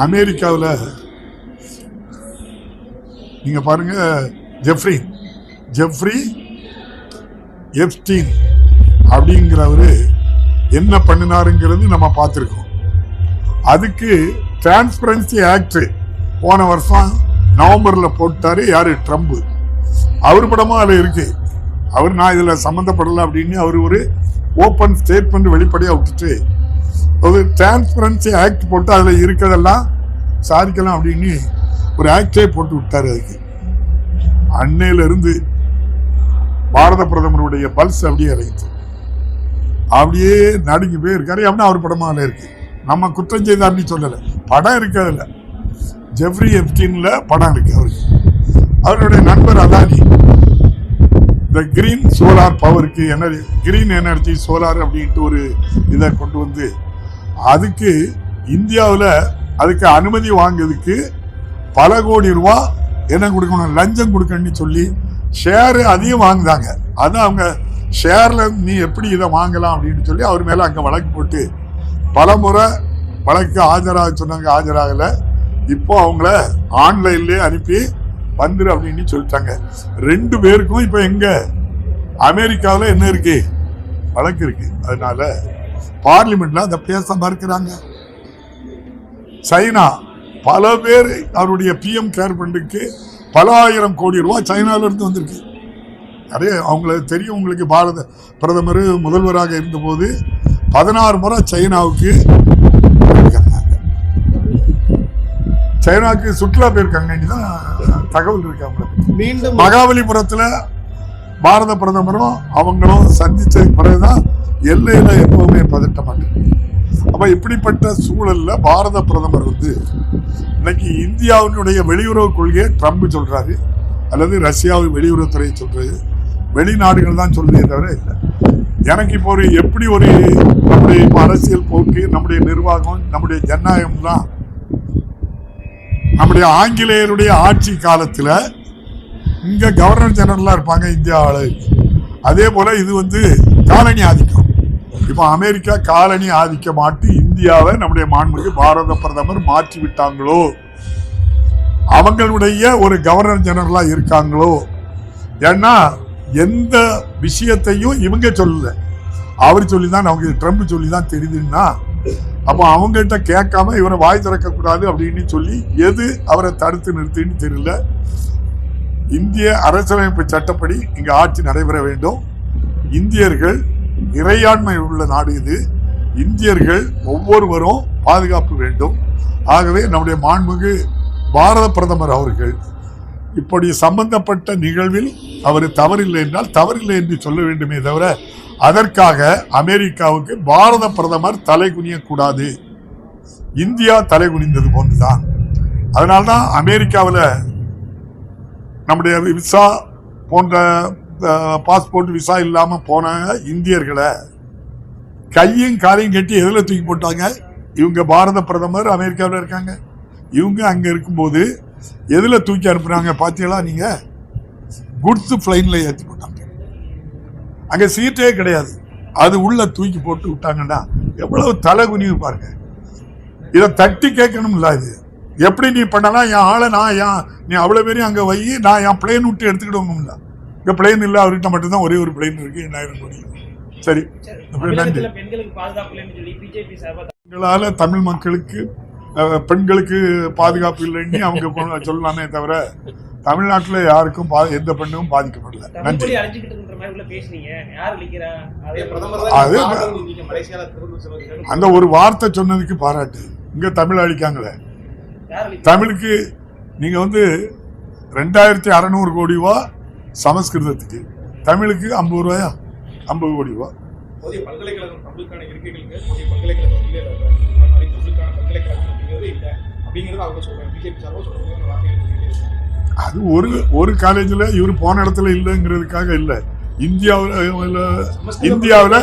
அமெரிக்காவில் நீங்க பாருங்க, ஜெஃப்ரி எப்ஸ்டீன் அப்படிங்கிறவரு என்ன பண்ணினாருங்கிறது நம்ம பார்த்துருக்கோம். அதுக்கு டிரான்ஸ்பரன்சி ஆக்ட் போன வருஷம் நவம்பர்ல போட்டாரு யாரு, ட்ரம்ப். அவர் படமும் அதுல இருக்கு. அவர் நான் இதுல சம்மந்தப்படல அப்படின்னு அவர் ஒரு ஓப்பன் ஸ்டேட்மெண்ட் வெளிப்படையா விட்டுட்டு ஒரு டிரான்ஸ்பரன்சி ஆக்ட் போட்டு அதுல இருக்கிறதெல்லாம் சாதிக்கலாம் அப்படின்னு ஒரு ஆக்டே போட்டு விட்டாரு. அதுக்கு அன்னையில இருந்து பாரத பிரதமருடைய பல்ஸ் அப்படியே இறங்கிச்சு, அப்படியே நடுங்கி போயிருக்காரு. அப்படின்னா அவர் படமாக இருக்கு. நம்ம குற்றம் செய்தார்னு சொல்லலை, படம் இருக்கு. அதுல ஜெஃப்ரி எப்ஸ்டீன்ல படம் இருக்கு. அவருக்கு அவருடைய நண்பர் அதானி இந்த கிரீன் சோலார் பவருக்கு கிரீன் எனர்ஜி சோலார் அப்படின்ட்டு ஒரு இதை கொண்டு வந்து அதுக்கு இந்தியாவில் அதுக்கு அனுமதி வாங்குறதுக்கு பல கோடி ரூபா என்ன கொடுக்கணும், லஞ்சம் கொடுக்கணும்னு சொல்லி ஷேரு அதையும் வாங்குதாங்க. அதான் அவங்க ஷேர்ல நீ எப்படி இதை வாங்கலாம் அப்படின்னு சொல்லி அவர் மேல அங்க வழக்கு போட்டு பல முறை வழக்கு ஆஜராக சொன்னாங்க, ஆஜராகல. இப்போ அவங்கள ஆன்லைன்லயே அனுப்பி வந்துரு அப்படின்னு சொல்லிட்டாங்க. 2 பேருக்கும் இப்ப எங்க அமெரிக்காவில் என்ன இருக்கு, வழக்கு இருக்கு. அதனால பார்லிமெண்ட்ல அதை பேச மறுக்கிறாங்க. சைனா பல பேர் அவருடைய பிஎம் கேர் ஃபண்டுக்கு பல ஆயிரம் கோடி ரூபாய் சைனால இருந்து வந்திருக்கு. நிறைய அவங்களுக்கு தெரியும். உங்களுக்கு பாரத பிரதமர் முதல்வராக இருந்தபோது 16 முறை சைனாவுக்கு சுற்றுலா போயிருக்காங்க தான் தகவல் இருக்கு. மீண்டும் மகாபலிபுரத்துல பாரத பிரதமரும் அவங்களும் சந்திச்ச பிறகுதான் எல்லையில எப்பவுமே பதட்ட மாட்டேன். அப்ப இப்படிப்பட்ட சூழல்ல பாரத பிரதமர் இன்னைக்கு இந்தியாவினுடைய வெளியுறவு கொள்கையை ட்ரம்ப் சொல்றாரு, அல்லது ரஷ்யாவின் வெளியுறவுத்துறை சொல்றது, வெளிநாடுகள் தான் சொல்றதே தவிர இல்லை. எனக்கு இப்போ எப்படி நம்முடைய அரசியல் போக்கு, நம்முடைய நிர்வாகம், நம்முடைய ஜனநாயகம்லாம் நம்முடைய ஆங்கிலேயருடைய ஆட்சி காலத்துல இங்க கவர்னர் ஜெனரலா இருப்பாங்க இந்தியாவில். அதே போல இது காலனி ஆதிக்கம். இப்ப அமெரிக்கா காலனி ஆதிக்க மாட்டி இந்தியாவை நம்முடைய மாண்புமிகு பாரத பிரதமர் மாற்றி விட்டாங்களோ, அவங்களுடைய ஒரு கவர்னர் ஜெனரலா இருக்காங்களோ. ஏன்னா எந்த விஷயத்தையும் இவங்க சொல்லல, அவர் சொல்லிதான், அவங்க ட்ரம்ப் சொல்லிதான் தெரியுதுன்னா, அப்போ அவங்ககிட்ட கேட்காம இவரை வாய் திறக்க கூடாது அப்படின்னு சொல்லி எது அவரை தடுத்து நிறுத்தின்னு தெரியல. இந்திய அரசியலமைப்பு சட்டப்படி இங்க ஆட்சி நடைபெற வேண்டும். இந்தியர்கள் இறையாண்மை உள்ள நாடு இது. இந்தியர்கள் ஒவ்வொருவரும் பாதுகாப்பு வேண்டும். ஆகவே நம்முடைய மாண்புமிகு பாரத பிரதமர் அவர்கள் இப்படி சம்பந்தப்பட்ட நிகழ்வில் அவர் தவறில்லை என்றால் தவறில்லை என்று சொல்ல வேண்டுமே தவிர அதற்காக அமெரிக்காவுக்கு பாரத பிரதமர் தலை குனியக்கூடாது. இந்தியா தலை குனிந்தது போன்றுதான். அதனால்தான் அமெரிக்காவில் நம்முடைய விசா போன்ற பாஸ்போர்ட் விசா இல்லாம போன இந்தியர்களை கையும் காலையும் கட்டி எதில் தூக்கி போட்டாங்க. இவங்க பாரத பிரதமர் அமெரிக்காவில் இருக்காங்க, இவங்க அங்க இருக்கும்போது எதுல தூக்கி அனுப்புறாங்க பாத்தீங்களா நீங்க? குட்ஸ் பிளைன்ல ஏற்றி போட்டாங்க. அங்க சீட்டே கிடையாது, அது உள்ள தூக்கி போட்டு விட்டாங்கன்னா எவ்வளவு தலை குனிவு பாருங்க. இதை தட்டி கேட்கணும்ல. இது எப்படி நீ பண்ணலாம், என் ஆளை நீ அவ்வளவு பேரையும் அங்க வை, நான் என் பிளேன் விட்டு எடுத்துக்கிடணும்ல. இங்க பிளேன் இல்லை, அவர்கிட்ட மட்டும்தான் ஒரே ஒரு பிளேன் இருக்கு, 8000 கோடி. சரி, நன்றி. எங்களால தமிழ் மக்களுக்கு பெண்களுக்கு பாதுகாப்பு இல்லைன்னு அவங்க சொல்லலாமே தவிர தமிழ்நாட்டில் யாருக்கும் எந்த பெண்ணும் பாதிக்கப்படல. நன்றி. அந்த ஒரு வார்த்தை சொன்னதுக்கு பாராட்டு. இங்க தமிழ் அழிக்காங்களே, தமிழுக்கு நீங்க 2600 கோடி ரூபா சமஸ்கிருதத்துக்கு, தமிழுக்கு 50 ரூபாயா, 50 கோடி ரூபா. அது ஒரு காலேஜ்ல இவர் போன இடத்துல இல்லைங்கிறதுக்காக இல்ல. இந்தியாவில்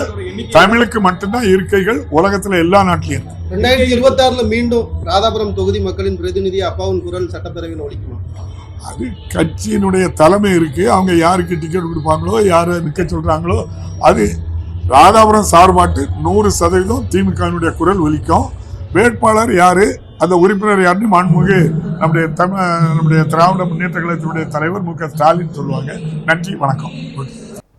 தமிழுக்கு மட்டும்தான் இருக்கைகள், உலகத்துல எல்லா நாட்டிலையும். 2026 மீண்டும் ராதாபுரம் தொகுதி மக்களின் பிரதிநிதி அப்பாவின் குரல் சட்டப்பேரவையில் ஒழிக்குமா? அது கட்சியினுடைய தலைமை இருக்கு. அவங்க யாருக்கு டிக்கெட் கொடுப்பாங்களோ, யாரை நிற்க சொல்றாங்களோ, அது ராதாபுரம் சார்பாட்டு 100% திமுகவினுடைய குரல் ஒலிக்கும். வேட்பாளர் யாரு அந்த உறுப்பினர் யாருன்னு மாண்புமிகு நம்முடைய திராவிட முன்னேற்ற கழகத்தினுடைய தலைவர் மு.க. ஸ்டாலின் சொல்லுவாங்க. நன்றி, வணக்கம்.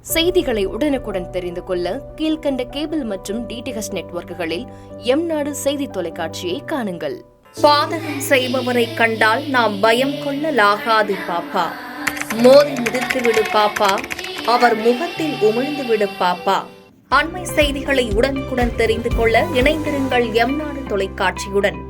செய்திகளை உடனுக்குடன் தெரிந்து கொள்ள கீழ்கண்ட கேபிள் மற்றும் டிடிஎச் நெட்வொர்க்குகளில் எம்நாடு செய்தி தொலைக்காட்சியை காணுங்கள். பாதகம் செய்பவரை கண்டால் நாம் பயம் கொள்ளலாகாது பாப்பா. மோதி மிதித்து விடு பாப்பா, அவர் முகத்தில் உமிழ்ந்து விடு பாப்பா. அண்மை செய்திகளை உடனுக்குடன் தெரிந்து கொள்ள இணைந்திருங்கள் எம்நாடு தொலைக்காட்சியுடன்.